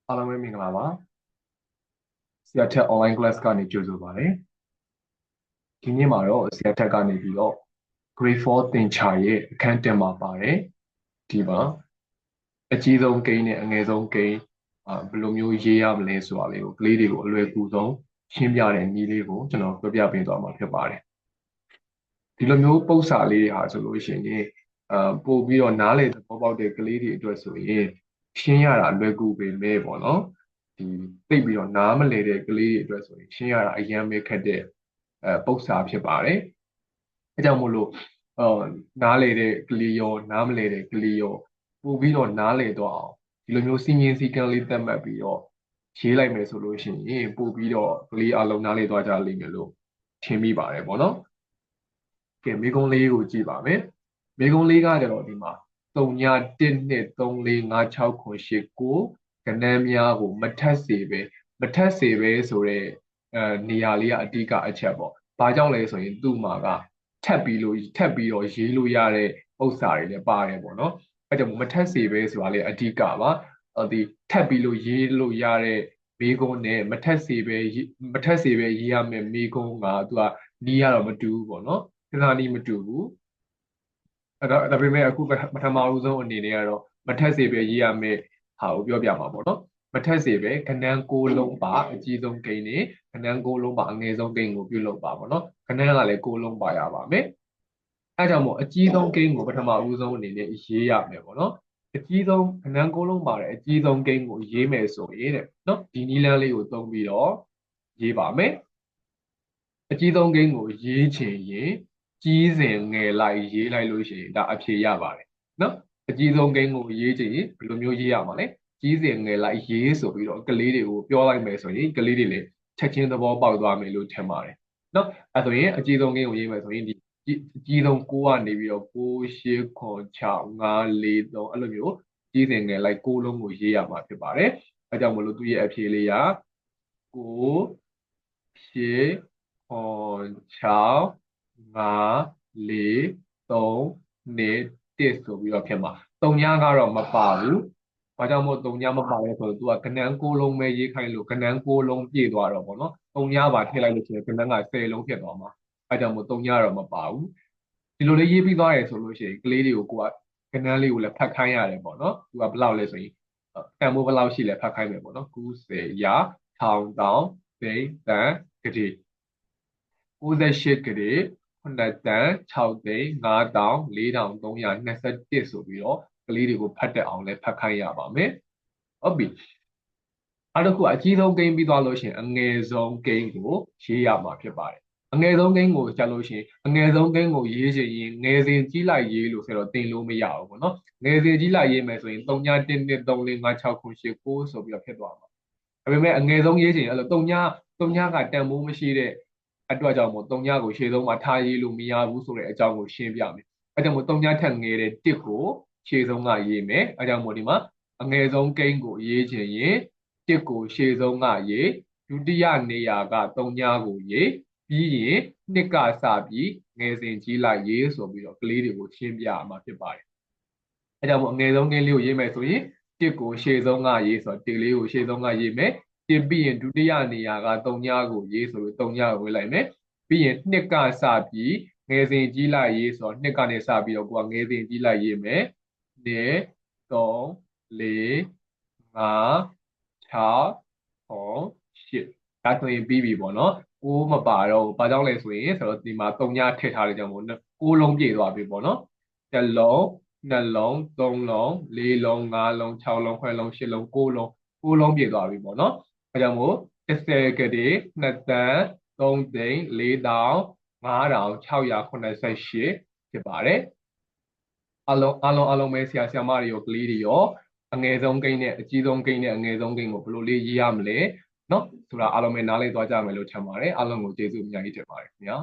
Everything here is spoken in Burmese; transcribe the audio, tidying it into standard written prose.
အားလုံးပဲမင်္ဂလာပါဆရာထက် online class ကနေကြိုဆိုပါတယ်ဒီနေ့မှာတော့ဆရာထက်ကနေပြီးတော့ grade 4သင်္ချာရဲ့အခန်း1မှာပါတယ်ဒီမှာအကြီးဆုံးကိန်းနဲ့အငယ်ဆုံးကိန်းဘယ်လိုမျိုးရေးရမလဲဆိုတာလေးကိုကလေးတွေကိုအလွယ်ကူဆုံးရှင်းပြတဲ့နည်းလေးကိုကျွန်တော်ပြပေးသွားမှာဖြစ်ပါတယ်ဒီလိုမျိုးပုံစံလေးတွေဟာဆိုလို့ရှိရင်ပို့ပြီးတော့နားလေသဘောပေါက်တဲ့ကလေးတွေအတွက်ဆိုရင်ရှင်းရတာလွယ်ကူပေမဲ့ပေါ့နော်ဒီသိပြီးတော့နားမလည်တဲ့ကလေးတွေအတွက်ဆိုရင်ရှင်းရတာအရင်ပဲခက်တဲ့ပုံစံဖြစ်ပါတယ်အဲကြောင့်မို့လို့နားလေတဲ့ကလေးရောနားမလည်တဲ့ကလေးရောပို့ပြီးတော့နားလေတော့အောင်ဒီလိုမျိုးစီမင်းစည်းကမ်းလေးသတ်မှတ်ပြီးတော့ရေးလိုက်မယ်ဆိုလို့ရှိရင်ပို့ပြီးတော့ကလေးအလုံးနားလေသွားကြလိမ့်မယ်လို့ထင်မိပါတယ်ပေါ့နော်ကဲမိကုံးလေးကိုကြည့်ပါမယ်မိကုံးလေးကကြတော့ဒီမှာ3ည1 2 3 4 5 6 9 9ကဏ္ဍများကိုမထက်စေပဲဆိုတော့နေရာလေးကအဓိကအချက်ပေါ့ဘာကြောင့်လဲဆိုရင်သူ့မှာကထပ်ပြီးတော့ရေးလို့ရတဲ့ဥစ္စာတွေလည်းပါတယ်ပေါ့နော်အဲကြောင့်မထက်စေပဲဆိုတာလေအဓိကပါဒီထပ်ပြီးလို့ရေးလို့ရတဲ့မိကုံးနဲ့မထက်စေပဲရေးရမယ်မိကုံးကသူကနီးရတော့မတူဘူးပေါ့နော်ခဏနီးမတူဘူးဒါပေမဲ့အခုပထမဦးဆုံးအနေနဲ့ကတော့မထက်စေပဲရေးရမယ်ဟာကိုပြောပြမှာပေါ့နော်မထက်စေပဲခဏန်း6လုံးပါအကြီးဆုံးကိန်းနဲ့ခဏန်း6လုံးပါအငယ်ဆုံးကိန်းကိုပြုလုပ်ပါပေါ့နော်ခဏန်းကလည်း6လုံးပါရပါမယ်အဲကြောင့်မို့အကြီးဆုံးကိန်းကိုပထမဦးဆုံးအနေနဲ့ရေးရမယ်ပေါ့နော်အကြီးဆုံးခဏန်း6လုံးပါတဲ့အကြီးဆုံးကိန်းကိုရေးမယ်ဆိုရင်တဲ့နော်ဒီနည်းလမ်းလေးကိုသုံးပြီးတော့ရေးပါမယ်အကြီးဆုံးကိန်းကိုရေးချင်ရင်ကြီးစဉ်ငယ်လိုက်ရေးလိုက်လို့ရှိရင်ဒါအဖြေရပါတယ်နော်အကြီးဆုံးကိန်းကိုရေးချင်ရင်ဘယ်လိုမျိုးရေးရမှာလဲကြီးစဉ်ငယ်လိုက်ရေးဆိုပြီးတော့ကလေးတွေကိုပြောလိုက်မယ်ဆိုရင်ကလေးတွေလည်းချက်ချင်းသဘောပေါက်သွားမယ်လို့ထင်ပါတယ်နော်အဲဆိုရင်အကြီးဆုံးကိန်းကိုရေးမယ်ဆိုရင်ဒီအကြီးဆုံး6ကနေပြီးတော့6 8 9 6 5 4 3အဲ့လိုမျိုးကြီးစဉ်ငယ်လိုက်6လုံးကိုရေးရမှာဖြစ်ပါတယ်အဲကြောင့်မလို့သူ့ရဲ့အဖြေလေးက9 8 6 5 4 3 2 1ဆိုပြီးတော့ဖြစ်မှာ3ညကတော့မပါဘူး။ဘာကြောင့်မို့3ညမပါလဲဆိုတော့ तू ကကဏ္ဍ6လုံးပဲရေးခိုင်းလို့ကဏ္ဍ6လုံးပြည့်သွားတော့ဗောနော်။3ညပါထည့်လိုက်လို့ရှိရင်ကဏ္ဍက10လုံးဖြစ်သွားမှာ။အဲကြောင့်မို့3ညတော့မပါဘူး။ဒီလိုလေးရေးပြီးသွားရဆိုလို့ရှိရင်ကလေးတွေကိုကိုကကဏ္ဍလေးကိုလည်းဖတ်ခိုင်းရတယ်ဗောနော်။ तू ကဘယ်လောက်လဲဆိုရင်တန်ဖိုးဘယ်လောက်ရှိလဲဖတ်ခိုင်းမယ်ဗောနော်။90ရာထောင်တောင်သိန်းတန်ကတိ98ကလေး9တန်း6သိန်း5တောင်4321ဆိုပြီးတော့ကလေးတွေကိုဖတ်တတ်အောင်လည်းဖတ်ခိုင်းရပါမယ်ဟုတ်ပြီအဲ့တော့ခုအကြီးဆုံးကိန်းပြီးသွားလို့ရှိရင်အငယ်ဆုံးကိန်းကိုရေးရမှာဖြစ်ပါတယ်အငယ်ဆုံးကိန်းကိုကြားလို့ရှိရင်အငယ်ဆုံးကိန်းကိုရေးချင်ရင်ငယ်စဉ်ကြီးလိုက်ရေးလို့ဆိုတော့သင်လို့မရဘူးပေါ့နော်ငယ်စဉ်ကြီးလိုက်ရေးမယ်ဆိုရင်3ည1 2 3 4 5 6 9 8 9ဆိုပြီးတော့ဖြစ်သွားမှာဒါပေမဲ့အငယ်ဆုံးရေးချင်အဲ့လို3ညကတန်ဖိုးမရှိတဲ့အတွက်ကြောင့်မို့3ညကိုရှေ့ဆုံးမှာထားရေးလို့မရဘူးဆိုတဲ့အကြောင်းကိုရှင်းပြမယ်အဲကြောင့်မို့3ညထက်ငယ်တဲ့1ကိုရှေ့ဆုံးကရေးမယ်အဲကြောင့်မို့ဒီမှာအငယ်ဆုံးကိန်းကိုရေးချင်ရင်1ကိုရှေ့ဆုံးကရေးဒုတိယနေရာက3ညကိုရေးပြီးရင်2ကစပြီးငယ်စဉ်ကြီးလိုက်ရေးဆိုပြီးတော့ကလေးတွေကိုရှင်းပြရမှာဖြစ်ပါတယ်အဲကြောင့်မို့အငယ်ဆုံးကိန်းလေးကိုရေးမယ်ဆိုရင်1ကိုရှေ့ဆုံးကရေးဆိုတော့1လေးကိုရှေ့ဆုံးကရေးမယ်တင်ပြီးရင်ဒုတိယနေရာက3ညကိုရေးဆိုလို့3ညကိုဝေးလိုက်မယ်ပြီးရင်2ကစပြီးငယ်စဉ်ကြီးလိုက်ရေးဆိုတော့2ကနေစပြီးတော့ကိုကငယ်စဉ်ကြီးလိုက်ရေးမယ်1 3 4 5 6 8ဒါဆိုရင်ပြီးပြီပေါ့နော်6မပါတော့ဘာကြောင့်လဲဆိုရင်ဆိုတော့ဒီမှာ3ညထည့်ထားတဲ့ကြောင့်မို့6လုံးပြည့်သွားပြီပေါ့နော်တစ်လုံး2လုံး3လုံး4လုံး5လုံး6လုံး7လုံး8လုံး9လုံး9လုံးပြည့်သွားပြီပေါ့နော်အဲကြောင့်မို့10ကတိ2တန်း3သိန်း4တောင်5688ဖြစ်ပါတယ်အလုံးပဲဆရာဆရာမတွေရောကလေးတွေရောအငယ်ဆုံးကိန်းနဲ့အကြီးဆုံးကိန်းနဲ့အငယ်ဆုံးကိန်းကိုဘယ်လိုလေးရေးရမလဲเนาะဆိုတာအားလုံးပဲနားလည်သွားကြမယ်လို့ထင်ပါတယ်အားလုံးကိုကျေးဇူးအများကြီးတင်ပါတယ်ခင်ဗျာ